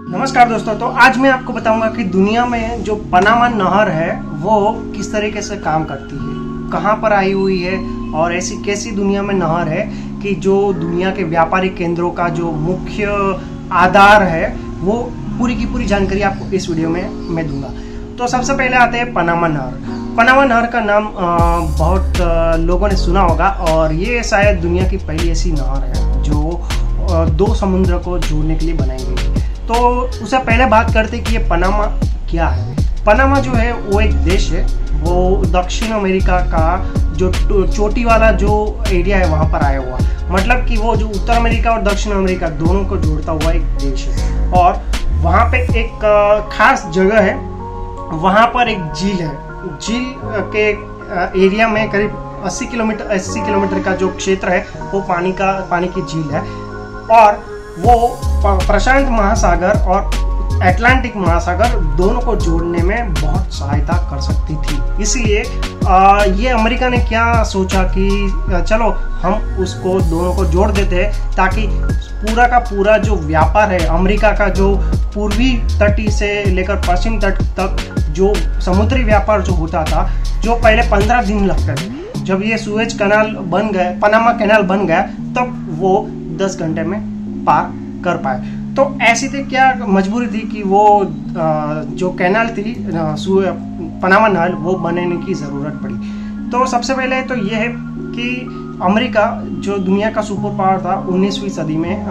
नमस्कार दोस्तों। तो आज मैं आपको बताऊंगा कि दुनिया में जो पनामा नहर है वो किस तरीके से काम करती है, कहाँ पर आई हुई है और ऐसी कैसी दुनिया में नहर है कि जो दुनिया के व्यापारिक केंद्रों का जो मुख्य आधार है वो पूरी की पूरी जानकारी आपको इस वीडियो में मैं दूंगा। तो सबसे पहले आते हैं पनामा नहर। पनामा नहर का नाम बहुत लोगों ने सुना होगा और ये शायद दुनिया की पहली ऐसी नहर है जो दो समुद्र को जोड़ने के लिए बनाई गई है। तो उससे पहले बात करते कि ये पनामा क्या है। पनामा जो है वो एक देश है, वो दक्षिण अमेरिका का जो चोटी वाला जो एरिया है वहाँ पर आया हुआ, मतलब कि वो जो उत्तर अमेरिका और दक्षिण अमेरिका दोनों को जोड़ता हुआ एक देश है। और वहाँ पे एक खास जगह है, वहाँ पर एक झील है। झील के एरिया में करीब 80 किलोमीटर का जो क्षेत्र है वो पानी की झील है और वो प्रशांत महासागर और अटलांटिक महासागर दोनों को जोड़ने में बहुत सहायता कर सकती थी। इसलिए ये अमेरिका ने क्या सोचा कि चलो हम उसको दोनों को जोड़ देते हैं ताकि पूरा का पूरा जो व्यापार है अमेरिका का, जो पूर्वी तटी से लेकर पश्चिम तट तक जो समुद्री व्यापार जो होता था, जो पहले 15 दिन लगते थे, जब ये सुएज कैनाल बन गए, पनामा कैनाल बन गया, तब वो 10 घंटे में पार कर पाए। तो ऐसी थी क्या मजबूरी थी कि वो जो कैनाल थी पनामा नहर वो बनाने की ज़रूरत पड़ी। तो सबसे पहले तो ये है कि अमेरिका जो दुनिया का सुपर पावर था 19वीं सदी में,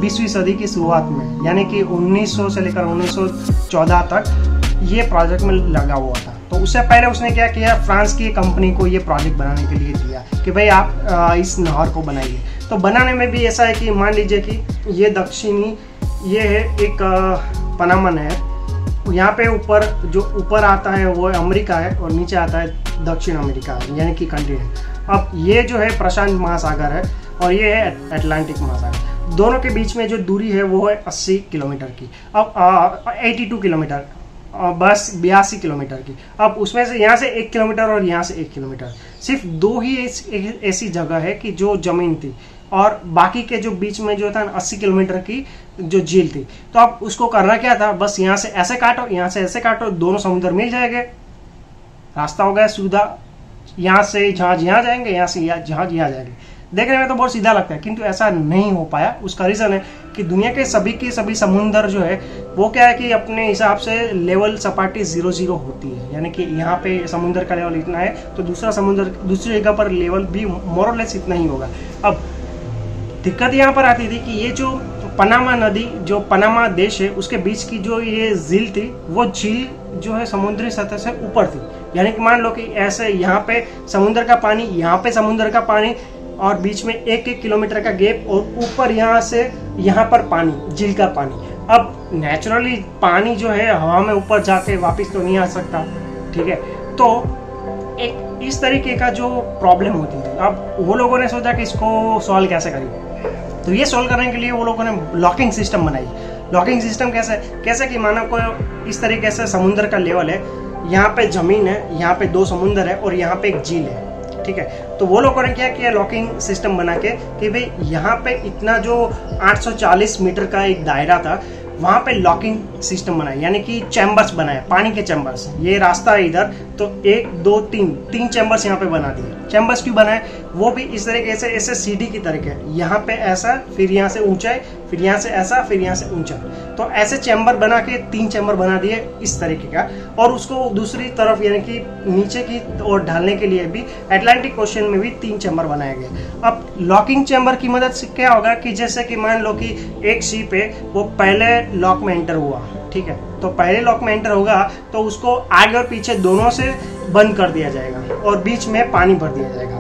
20वीं सदी की शुरुआत में, यानी कि 1900 से लेकर 1914 तक ये प्रोजेक्ट में लगा हुआ था। तो उससे पहले उसने क्या किया, फ्रांस की कंपनी को ये प्रोजेक्ट बनाने के लिए दिया कि भाई आप इस नहर को बनाइए। तो बनाने में भी ऐसा है कि मान लीजिए कि ये दक्षिणी, ये है एक पनामा नहर, यहाँ पे ऊपर जो ऊपर आता है वो अमेरिका है और नीचे आता है दक्षिण अमेरिका है, यानी कि कंटिनेंट। अब ये जो है प्रशांत महासागर है और ये है अटलांटिक महासागर। दोनों के बीच में जो दूरी है वो है 80 किलोमीटर की। अब 82 किलोमीटर, बस 82 किलोमीटर की। अब उसमें से यहाँ से 1 किलोमीटर और यहाँ से 1 किलोमीटर, सिर्फ दो ही ऐसी जगह है कि जो जमीन थी और बाकी के जो बीच में जो था 80 किलोमीटर की जो झील थी। तो अब उसको करना क्या था, बस यहाँ से ऐसे काटो, यहाँ से ऐसे काटो, दोनों समुद्र मिल जाएंगे, रास्ता हो गया सीधा। यहाँ से जहाज यहाँ जाएंगे, यहाँ से जहाज यहाँ जाएंगे। देखने में तो बहुत सीधा लगता है, किंतु ऐसा नहीं हो पाया। उसका रीज़न है कि दुनिया के सभी समुद्र जो है वो क्या है कि अपने हिसाब से लेवल सपाटी 0-0 होती है, यानी कि यहाँ पे समुद्र का लेवल इतना है तो दूसरी जगह पर लेवल भी मोरलेस इतना ही होगा। अब दिक्कत यहाँ पर आती थी कि ये जो पनामा नदी, जो पनामा देश है, उसके बीच की जो ये झील थी, वो झील जो है समुद्री सतह से ऊपर थी। यानी कि मान लो कि ऐसे यहाँ पे समुद्र का पानी, यहाँ पे समुद्र का पानी और बीच में 1-1 किलोमीटर का गैप और ऊपर यहाँ से यहाँ पर पानी, झील का पानी। अब नेचुरली पानी जो है हवा में ऊपर जाके वापस तो नहीं आ सकता, ठीक है। तो एक इस तरीके का जो प्रॉब्लम होती थी। अब वो लोगों ने सोचा कि इसको सॉल्व कैसे करें। तो ये सॉल्व करने के लिए वो लोगों ने लॉकिंग सिस्टम बनाई। लॉकिंग सिस्टम कैसे कि मानो को इस तरीके से समुद्र का लेवल है, यहाँ पे जमीन है, यहाँ पे दो समुद्र है और यहाँ पे एक झील है, ठीक है। तो वो लोगों ने क्या किया, लॉकिंग सिस्टम बना के कि भाई यहाँ पे इतना जो 840 मीटर का एक दायरा था, वहाँ पे लॉकिंग सिस्टम बनाए, यानी कि चैम्बर्स बनाए, पानी के चैम्बर्स। ये रास्ता है इधर, तो 1 2 3 चैम्बर्स यहाँ पे बना दिए। चैम्बर्स क्यों बनाए, वो भी इस तरीके से ऐसे सीढ़ी की तरीके, यहाँ पे ऐसा, फिर यहाँ से ऊंचाई, फिर यहाँ से ऐसा, फिर यहाँ से ऊंचा। तो ऐसे चैम्बर बना के 3 चैम्बर बना दिए इस तरीके का। और उसको दूसरी तरफ यानी कि नीचे की ओर ढालने के लिए भी अटलांटिक ओशन में भी 3 चैम्बर बनाए गए। अब लॉकिंग चैम्बर की मदद से क्या होगा कि जैसे कि मान लो कि एक शिप है, वो पहले लॉक में एंटर हुआ, ठीक है। तो पहले लॉक में एंटर होगा तो उसको आगे और पीछे दोनों से बंद कर दिया जाएगा और बीच में पानी भर दिया जाएगा।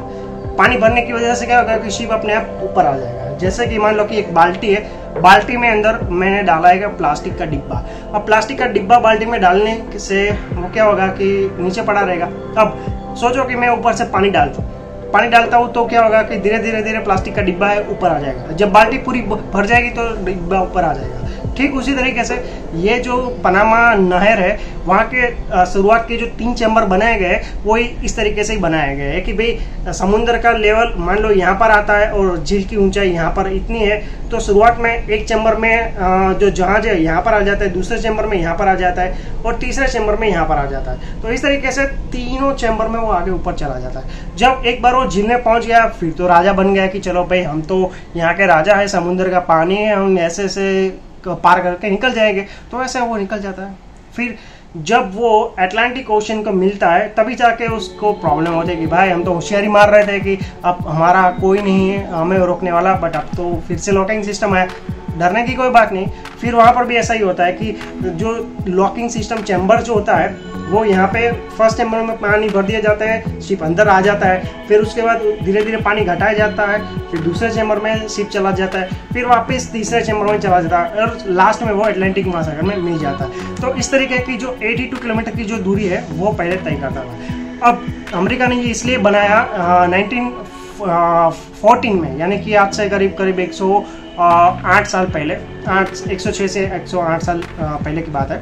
पानी भरने की वजह से क्या होगा कि शिप अपने आप ऊपर आ जाएगा। जैसे कि मान लो कि एक बाल्टी है, बाल्टी में अंदर मैंने डाला है प्लास्टिक का डिब्बा। अब प्लास्टिक का डिब्बा बाल्टी में डालने से वो क्या होगा कि नीचे पड़ा रहेगा। अब सोचो कि मैं ऊपर से पानी डालता हूँ तो क्या होगा कि धीरे धीरे प्लास्टिक का डिब्बा है ऊपर आ जाएगा। जब बाल्टी पूरी भर जाएगी तो डिब्बा ऊपर आ जाएगा, ठीक उसी तरीके से ये जो पनामा नहर है, वहाँ के शुरुआत के जो 3 चैम्बर बनाए गए वो इस तरीके से ही बनाए गए हैं कि भाई समुद्र का लेवल मान लो यहाँ पर आता है और झील की ऊंचाई यहाँ पर इतनी है, तो शुरुआत में एक चैम्बर में जो जहाज है यहाँ पर आ जाता है, दूसरे चैम्बर में यहाँ पर आ जाता है और तीसरे चैम्बर में यहाँ पर आ जाता है। तो इस तरीके से तीनों चैम्बर में वो आगे ऊपर चला जाता है। जब एक बार वो झील में पहुंच गया, फिर तो राजा बन गया कि चलो भाई हम तो यहाँ के राजा है, समुद्र का पानी है, हम ऐसे ऐसे पार करके निकल जाएंगे। तो ऐसे वो निकल जाता है। फिर जब वो अटलांटिक ओशन को मिलता है तभी जाके उसको प्रॉब्लम होती है कि भाई हम तो होशियारी मार रहे थे कि अब हमारा कोई नहीं है हमें रोकने वाला, बट अब तो फिर से लॉकिंग सिस्टम है, डरने की कोई बात नहीं। फिर वहाँ पर भी ऐसा ही होता है कि जो लॉकिंग सिस्टम चैम्बर जो होता है वो यहाँ पे फर्स्ट चैम्बर में पानी भर दिया जाता है, शिप अंदर आ जाता है, फिर उसके बाद धीरे धीरे पानी घटाया जाता है, फिर दूसरे चैम्बर में शिप चला जाता है, फिर वापस तीसरे चैम्बर में चला जाता है और लास्ट में वो अटलांटिक महासागर में मिल जाता है। तो इस तरीके की जो 82 किलोमीटर की जो दूरी है वो पहले तय करता था। अब अमेरिका ने ये इसलिए बनाया 1914 में, यानी कि आज से करीब करीब 108 साल पहले, 106 से 108 साल पहले की बात है।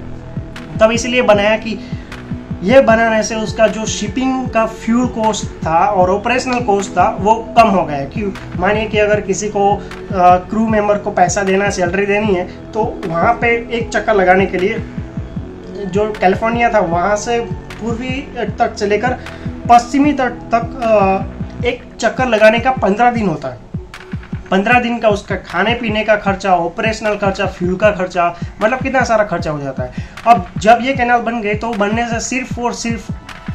तब इसलिए बनाया कि ये बनाने से उसका जो शिपिंग का फ्यूल कॉस्ट था और ऑपरेशनल कॉस्ट था वो कम हो गया। क्यों, मानिए कि अगर किसी को क्रू मेंबर को पैसा देना, सैलरी देनी है, तो वहाँ पे एक चक्कर लगाने के लिए जो कैलिफोर्निया था वहाँ से पूर्वी तट से लेकर पश्चिमी तट तक एक चक्कर लगाने का 15 दिन होता है। 15 दिन का उसका खाने पीने का खर्चा, ऑपरेशनल खर्चा, फ्यूल का खर्चा, मतलब कितना सारा खर्चा हो जाता है। अब जब ये कैनाल बन गए तो बनने से सिर्फ और सिर्फ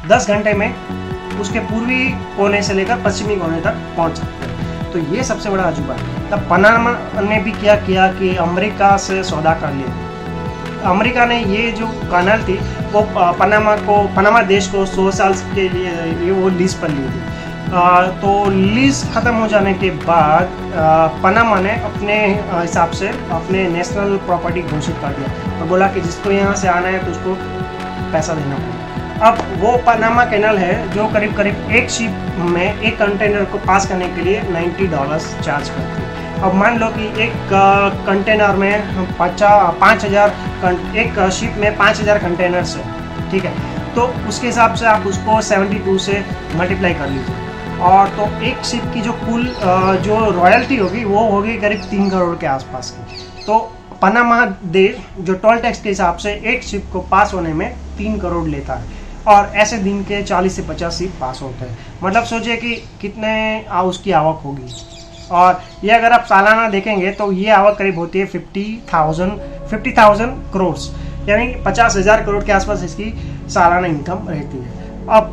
10 घंटे में उसके पूर्वी कोने से लेकर पश्चिमी कोने तक पहुंच सकते हैं। तो ये सबसे बड़ा अजूबा है। तब पनामा ने भी क्या किया कि अमेरिका से सौदा कर लिया। अमेरिका ने ये जो कैनाल थी वो पनामा देश को 100 साल के लिए वो लीज पर ली थी। तो लीज ख़त्म हो जाने के बाद पनामा ने अपने हिसाब से अपने नेशनल प्रॉपर्टी घोषित कर दिया और बोला कि जिसको यहाँ से आना है तो उसको पैसा देना पड़ेगा। अब वो पनामा कैनाल है जो करीब करीब एक शिप में एक कंटेनर को पास करने के लिए $90 चार्ज करती है। अब मान लो कि एक कंटेनर में 5,000, एक शिप में 5,000 कंटेनर्स है, ठीक है। तो उसके हिसाब से आप उसको 72 से मल्टीप्लाई कर लीजिए और तो एक शिप की जो कुल जो रॉयल्टी होगी वो होगी करीब 3 करोड़ के आसपास की। तो पनामा देश जो टोल टैक्स के हिसाब से एक शिप को पास होने में 3 करोड़ लेता है और ऐसे दिन के 40 से 50 शिप पास होते हैं। मतलब सोचिए कि कितने उसकी आवक होगी। और ये अगर आप सालाना देखेंगे तो ये आवक करीब होती है 50,000 करोड़, यानी 50,000 करोड़ के आसपास इसकी सालाना इनकम रहती है। अब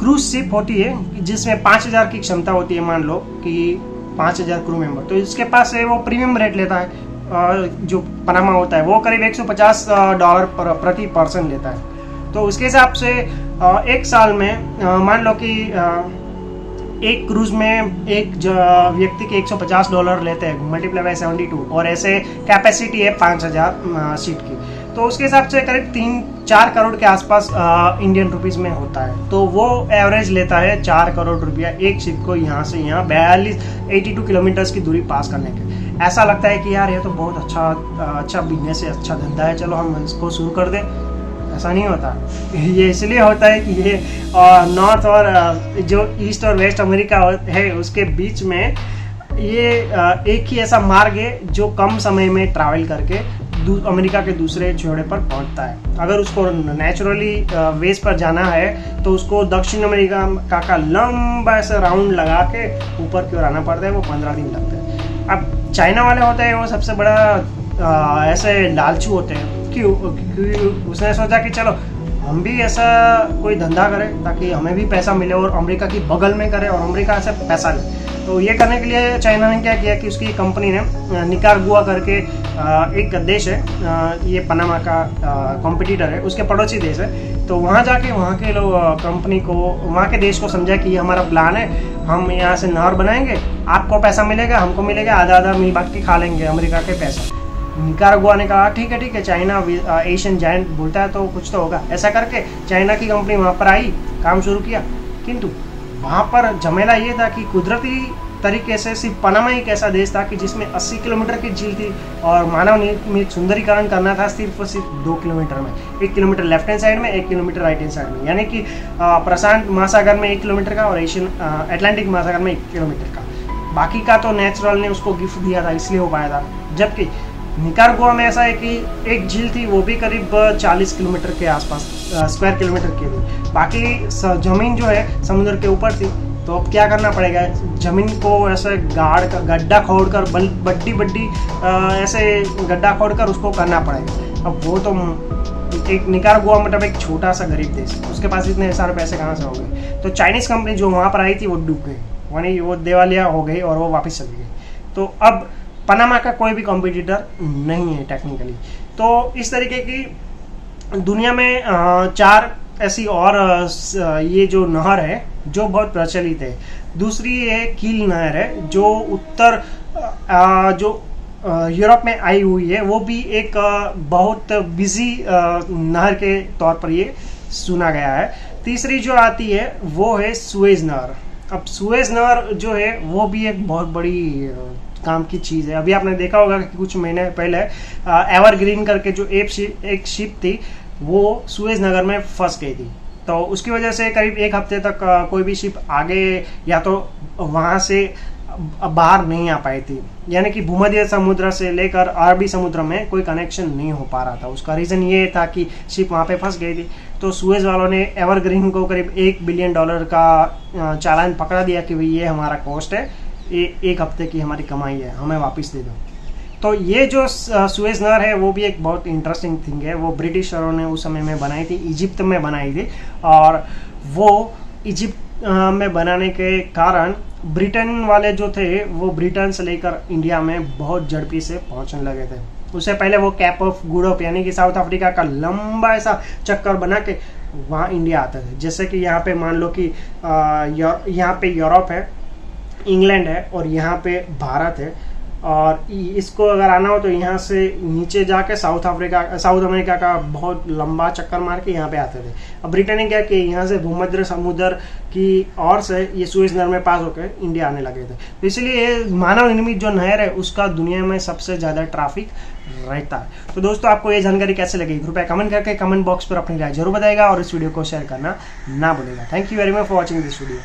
क्रूज शिप होती है जिसमें 5,000 की क्षमता होती है, मान लो कि 5,000 क्रू मेंबर, तो इसके पास से वो प्रीमियम रेट लेता है। जो पनामा होता है वो करीब $150 प्रति पर्सन लेता है। तो उसके हिसाब से एक साल में मान लो कि एक क्रूज में एक व्यक्ति के $150 लेते हैं, मल्टीप्लाई बाय 72, और ऐसे कैपेसिटी है 5,000 सीट की। तो उसके हिसाब से करीब 3-4 करोड़ के आसपास इंडियन रुपीस में होता है। तो वो एवरेज लेता है 4 करोड़ रुपया एक शिप को यहाँ से यहाँ 82 किलोमीटर की दूरी पास करने के। ऐसा लगता है कि यार ये तो बहुत अच्छा बिजनेस है, अच्छा धंधा है, चलो हम इसको शुरू कर दें। ऐसा नहीं होता। ये इसलिए होता है कि ये नॉर्थ और जो ईस्ट और वेस्ट अमेरिका है उसके बीच में ये एक ही ऐसा मार्ग है जो कम समय में ट्रैवल करके अमेरिका के दूसरे छोरे पर पहुंचता है। अगर उसको नेचुरली वेज पर जाना है तो उसको दक्षिण अमेरिका का लंबा ऐसा राउंड लगा के ऊपर की ओर आना पड़ता है, वो 15 दिन लगते हैं। अब चाइना वाले होते हैं वो सबसे बड़ा ऐसे लालचू होते हैं। क्यों? क्योंकि उसने सोचा कि चलो हम भी ऐसा कोई धंधा करें ताकि हमें भी पैसा मिले और अमेरिका की बगल में करें और अमेरिका से पैसा ले। तो ये करने के लिए चाइना ने क्या किया कि उसकी कंपनी ने निकारागुआ करके एक देश है, ये पनामा का कॉम्पिटिटर है, उसके पड़ोसी देश है। तो वहाँ जाके वहाँ के लोग कंपनी को, वहाँ के देश को समझा कि हमारा प्लान है, हम यहाँ से नहर बनाएंगे, आपको पैसा मिलेगा, हमको मिलेगा, आधा आधा मिल बांट के खा लेंगे अमेरिका के पैसा। निकारागुआ ने कहा ठीक है, चाइना एशियन जायंट बोलता है तो कुछ तो होगा। ऐसा करके चाइना की कंपनी वहाँ पर आई, काम शुरू किया। किंतु वहाँ पर झमेला ये था कि कुदरती तरीके से सिर्फ पनामा एक ऐसा देश था कि जिसमें 80 किलोमीटर की झील थी और मानव निर्मित सुंदरीकरण करना था सिर्फ और सिर्फ 2 किलोमीटर में। 1 किलोमीटर लेफ्ट हैंड साइड में, 1 किलोमीटर राइट हैंड साइड में, यानी कि प्रशांत महासागर में 1 किलोमीटर का और अटलांटिक महासागर में 1 किलोमीटर का। बाकी का तो नेचुरल ने उसको गिफ्ट दिया था, इसलिए हो पाया था। जबकि निकारागुआ में ऐसा है कि एक झील थी, वो भी करीब 40 किलोमीटर के आसपास स्क्वायर किलोमीटर की थी। बाकी जमीन जो है समुद्र के ऊपर थी, तो अब क्या करना पड़ेगा, जमीन को ऐसे गाड़ कर गड्ढा खोदकर बड्डी ऐसे गड्ढा खोदकर उसको करना पड़ेगा। अब वो तो एक निकारागुआ मतलब एक छोटा सा गरीब देश, उसके पास इतने सारे पैसे कहाँ से होंगे। तो चाइनीज़ कंपनी जो वहाँ पर आई थी वो डूब गई, यानी वो दिवालिया हो गई और वो वापस चली गई। तो अब पनामा का कोई भी कॉम्पिटिटर नहीं है टेक्निकली। तो इस तरीके की दुनिया में 4 ऐसी और ये जो नहर है जो बहुत प्रचलित है। दूसरी ये कील नहर है जो उत्तर जो यूरोप में आई हुई है, वो भी एक बहुत बिजी नहर के तौर पर ये सुना गया है। तीसरी जो आती है वो है सुएज नहर। अब सुएज नहर जो है वो भी एक बहुत बड़ी काम की चीज़ है। अभी आपने देखा होगा कि कुछ महीने पहले एवरग्रीन करके जो एक शिप थी वो सुएज नगर में फंस गई थी। तो उसकी वजह से करीब 1 हफ्ते तक कोई भी शिप आगे या तो वहाँ से बाहर नहीं आ पाई थी, यानी कि भूमध्य समुद्र से लेकर अरबी समुद्र में कोई कनेक्शन नहीं हो पा रहा था। उसका रीज़न ये था कि शिप वहाँ पे फंस गई थी। तो सुएज वालों ने एवरग्रीन को करीब $1 बिलियन का चालान पकड़ा दिया कि भाई ये हमारा कॉस्ट है, ये 1 हफ्ते की हमारी कमाई है, हमें वापस दे दो। तो ये जो सुएज नहर है वो भी एक बहुत इंटरेस्टिंग थिंग है। वो ब्रिटिशरों ने उस समय में बनाई थी, इजिप्ट में बनाई थी, और वो इजिप्ट में बनाने के कारण ब्रिटेन वाले जो थे वो ब्रिटेन से लेकर इंडिया में बहुत झड़पी से पहुंचने लगे थे। उससे पहले वो कैप ऑफ गुड होप यानी कि साउथ अफ्रीका का लंबा ऐसा चक्कर बना के वहाँ इंडिया आते थे। जैसे कि यहाँ पे मान लो कि यहाँ पे यूरोप है, इंग्लैंड है और यहाँ पे भारत है, और इसको अगर आना हो तो यहाँ से नीचे जाके साउथ अमेरिका का बहुत लंबा चक्कर मार के यहाँ पे आते थे। अब ब्रिटेन ने क्या कि यहाँ से भूमध्य समुद्र की ओर से ये सुएज नहर में पास होकर इंडिया आने लगे थे। तो इसलिए मानव निर्मित जो नहर है उसका दुनिया में सबसे ज़्यादा ट्रैफिक रहता है। तो दोस्तों आपको ये जानकारी कैसे लगी, कृपया कमेंट करके कमेंट बॉक्स पर अपनी राय जरूर बताएगा और इस वीडियो को शेयर करना ना भूलेगा। Thank you very much for watching this video.